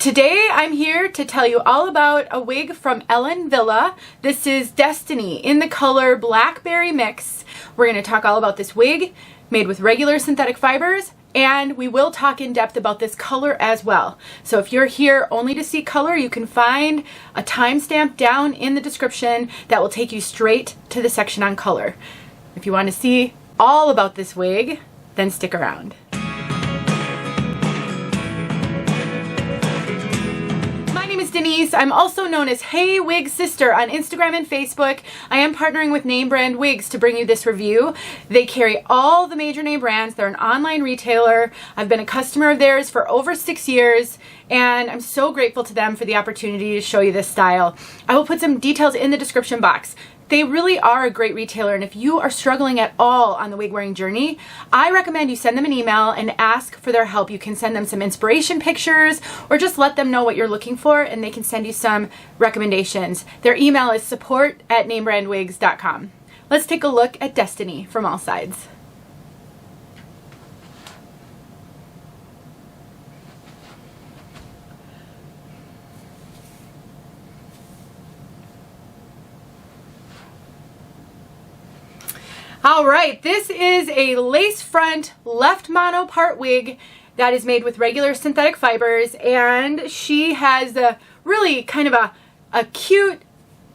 Today I'm here to tell you all about a wig from Wille. This is Destiny in the color Blackberry Mix. We're going to talk all about this wig made with regular synthetic fibers, and we will talk in depth about this color as well. So if you're here only to see color, you can find a timestamp down in the description that will take you straight to the section on color. If you want to see all about this wig, then stick around. Denise. I'm also known as heywigsister on Instagram and Facebook. I am partnering with name brand wigs to bring you this review. They carry all the major name brands. They're an online retailer. I've been a customer of theirs for over 6 years, and I'm so grateful to them for the opportunity to show you this style. I will put some details in the description box. They really are a great retailer, and if you are struggling at all on the wig wearing journey, I recommend you send them an email and ask for their help. You can send them some inspiration pictures or just let them know what you're looking for, and they can send you some recommendations. Their email is support@namebrandwigs.com. Let's take a look at Destiny from all sides. All right, this is a lace front left monopart wig that is made with regular synthetic fibers, and she has a really kind of a cute,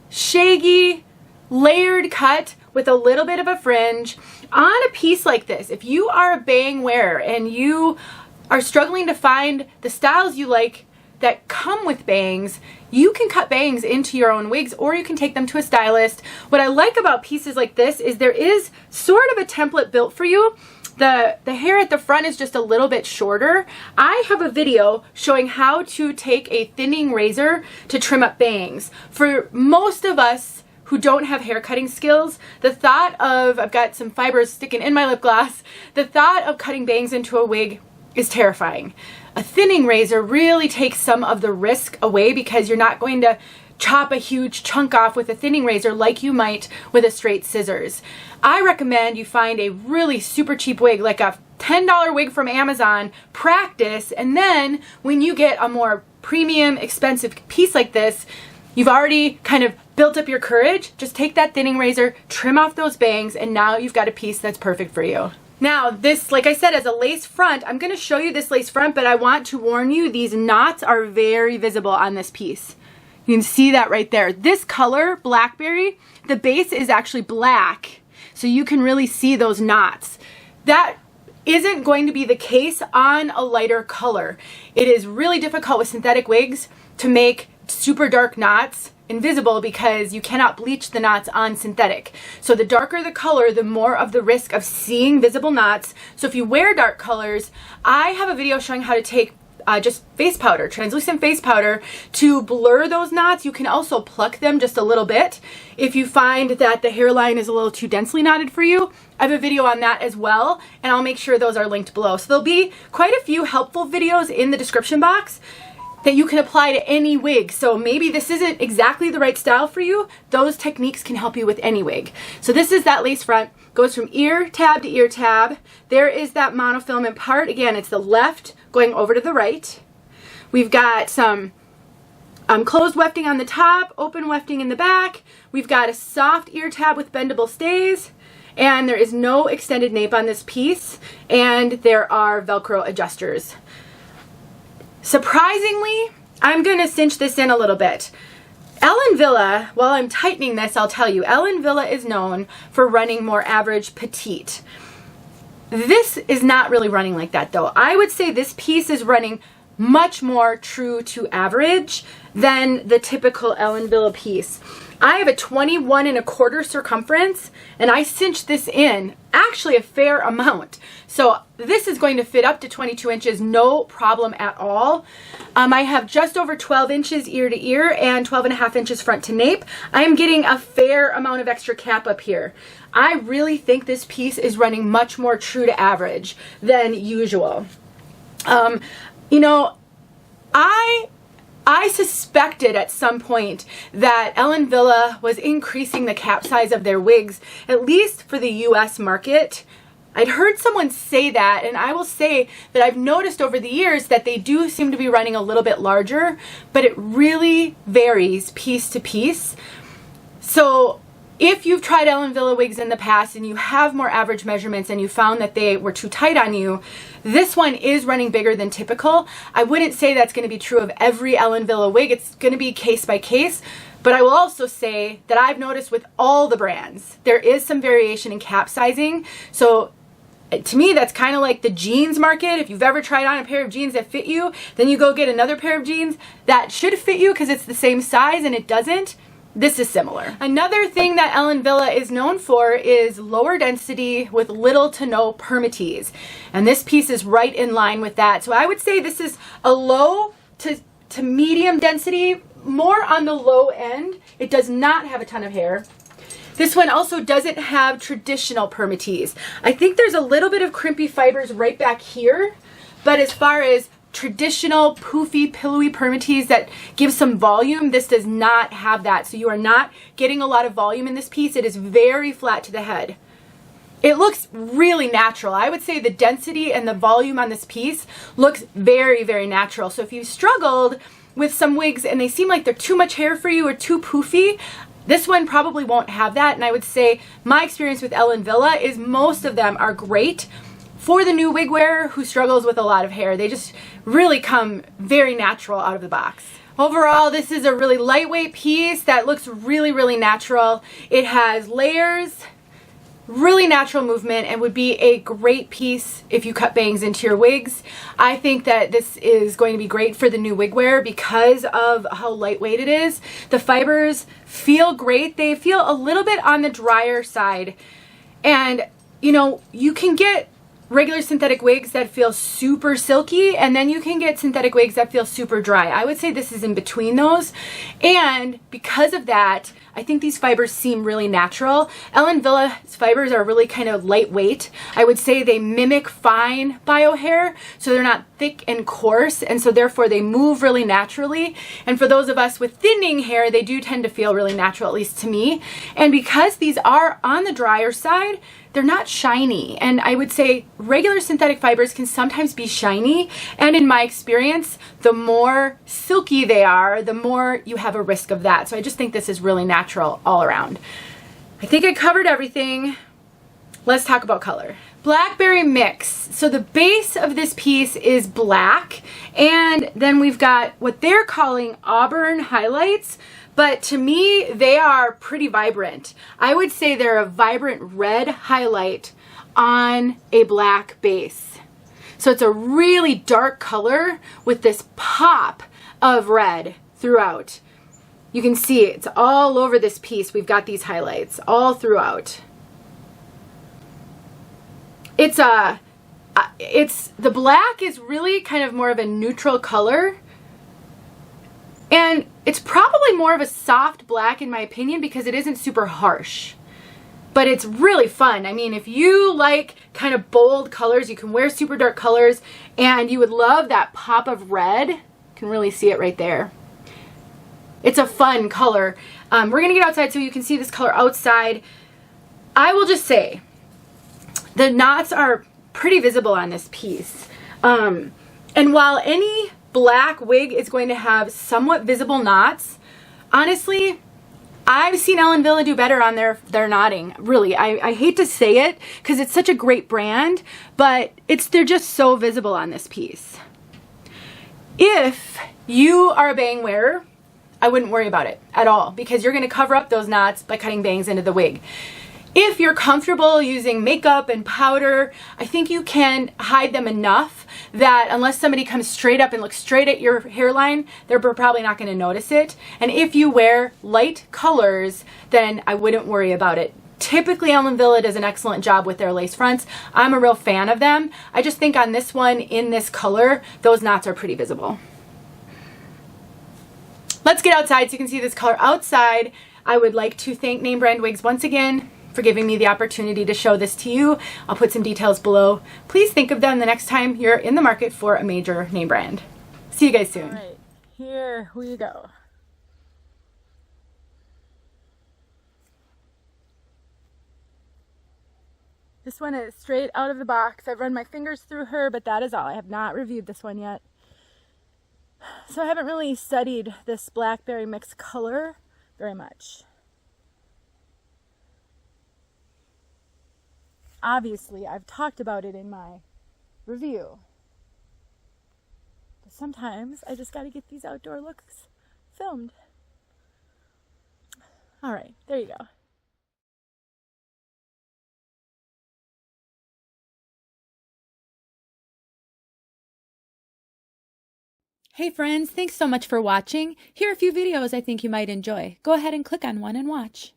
shaggy, layered cut with a little bit of a fringe. On a piece like this, if you are a bang wearer and you are struggling to find the styles you like that come with bangs, you can cut bangs into your own wigs, or you can take them to a stylist. What I like about pieces like this is there is sort of a template built for you. The hair at the front is just a little bit shorter. I have a video showing how to take a thinning razor to trim up bangs. For most of us who don't have hair cutting skills, the thought of, I've got some fibers sticking in my lip gloss, the thought of cutting bangs into a wig is terrifying. A thinning razor really takes some of the risk away because you're not going to chop a huge chunk off with a thinning razor like you might with a straight scissors. I recommend you find a really super cheap wig, like a $10 wig from Amazon, practice, and then when you get a more premium, expensive piece like this, you've already kind of built up your courage. Just take that thinning razor, trim off those bangs, and now you've got a piece that's perfect for you. Now this, like I said, as a lace front, I'm going to show you this lace front, but I want to warn you, these knots are very visible on this piece. You can see that right there. This color, Blackberry, the base is actually black, so you can really see those knots. That isn't going to be the case on a lighter color. It is really difficult with synthetic wigs to make super dark knots invisible because you cannot bleach the knots on synthetic. So the darker the color, the more of the risk of seeing visible knots. So if you wear dark colors, I have a video showing how to take just face powder, translucent face powder, to blur those knots. You can also pluck them just a little bit if you find that the hairline is a little too densely knotted for you. I have a video on that as well, and I'll make sure those are linked below. So there'll be quite a few helpful videos in the description box that you can apply to any wig. So maybe this isn't exactly the right style for you. Those techniques can help you with any wig. So this is that lace front, goes from ear tab to ear tab. There is that monofilament part. Again, it's the left going over to the right. We've got some closed wefting on the top, open wefting in the back. We've got a soft ear tab with bendable stays, and there is no extended nape on this piece, and there are Velcro adjusters. Surprisingly, I'm going to cinch this in a little bit. Wille, while I'm tightening this, I'll tell you, Wille is known for running more average petite. This is not really running like that though. I would say this piece is running much more true to average than the typical Wille piece. I have a 21 1/4 circumference, and I cinched this in actually a fair amount. So this is going to fit up to 22 inches, no problem at all. I have just over 12 inches ear to ear and 12.5 inches front to nape. I am getting a fair amount of extra cap up here. I really think this piece is running much more true to average than usual. You know, I suspected at some point that Wille was increasing the cap size of their wigs, at least for the US market. I'd heard someone say that, and I will say that I've noticed over the years that they do seem to be running a little bit larger, but it really varies piece to piece. So if you've tried Ellen Wille wigs in the past and you have more average measurements and you found that they were too tight on you, this one is running bigger than typical. I wouldn't say that's going to be true of every Ellen Wille wig. It's going to be case by case. But I will also say that I've noticed with all the brands, there is some variation in cap sizing. So to me, that's kind of like the jeans market. If you've ever tried on a pair of jeans that fit you, then you go get another pair of jeans that should fit you because it's the same size and it doesn't. This is similar. Another thing that Ellen Wille is known for is lower density with little to no permatease. And this piece is right in line with that. So I would say this is a low to medium density, more on the low end. It does not have a ton of hair. This one also doesn't have traditional permatease. I think there's a little bit of crimpy fibers right back here, but as far as traditional poofy, pillowy permatease that gives some volume, this does not have that. So you are not getting a lot of volume in this piece. It is very flat to the head. It looks really natural. I would say the density and the volume on this piece looks very, very natural. So if you've struggled with some wigs and they seem like they're too much hair for you or too poofy, this one probably won't have that. And I would say my experience with Ellen Wille is most of them are great for the new wig wearer who struggles with a lot of hair. They just really come very natural out of the box. Overall, this is a really lightweight piece that looks really, really natural. It has layers, really natural movement, and would be a great piece if you cut bangs into your wigs. I think that this is going to be great for the new wig wearer because of how lightweight it is. The fibers feel great. They feel a little bit on the drier side. And, you know, you can get regular synthetic wigs that feel super silky, and then you can get synthetic wigs that feel super dry. I would say this is in between those. And because of that, I think these fibers seem really natural. Ellen Wille's fibers are really kind of lightweight. I would say they mimic fine bio hair, so they're not thick and coarse, and so therefore they move really naturally. And for those of us with thinning hair, they do tend to feel really natural, at least to me. And because these are on the drier side, they're not shiny. And I would say regular synthetic fibers can sometimes be shiny. And in my experience, the more silky they are, the more you have a risk of that. So I just think this is really natural all around. I think I covered everything. Let's talk about color. Blackberry mix. So the base of this piece is black. And then we've got what they're calling auburn highlights. But to me, they are pretty vibrant. I would say they're a vibrant red highlight on a black base. So it's a really dark color with this pop of red throughout. You can see it's all over this piece. We've got these highlights all throughout. The black is really kind of more of a neutral color. And it's probably more of a soft black in my opinion because it isn't super harsh. But it's really fun. I mean, if you like kind of bold colors, you can wear super dark colors and you would love that pop of red. You can really see it right there. It's a fun color. We're going to get outside so you can see this color outside. I will just say the knots are pretty visible on this piece. And while any black wig is going to have somewhat visible knots, honestly, I've seen Ellen Wille do better on their knotting. Really, I hate to say it because it's such a great brand, but they're just so visible on this piece. If you are a bang wearer, I wouldn't worry about it at all because you're going to cover up those knots by cutting bangs into the wig. If you're comfortable using makeup and powder, I think you can hide them enough that unless somebody comes straight up and looks straight at your hairline, they're probably not going to notice it. And if you wear light colors, then I wouldn't worry about it. Typically, Ellen Wille does an excellent job with their lace fronts. I'm a real fan of them. I just think on this one, in this color, those knots are pretty visible. Let's get outside so you can see this color outside. I would like to thank Name Brand Wigs once again for giving me the opportunity to show this to you. I'll put some details below. Please think of them the next time you're in the market for a major name brand. See you guys soon. All right, here we go. This one is straight out of the box. I've run my fingers through her, but that is all. I have not reviewed this one yet. So I haven't really studied this Blackberry mixed color very much. Obviously, I've talked about it in my review. But sometimes I just got to get these outdoor looks filmed. All right, there you go. Hey friends, thanks so much for watching. Here are a few videos I think you might enjoy. Go ahead and click on one and watch.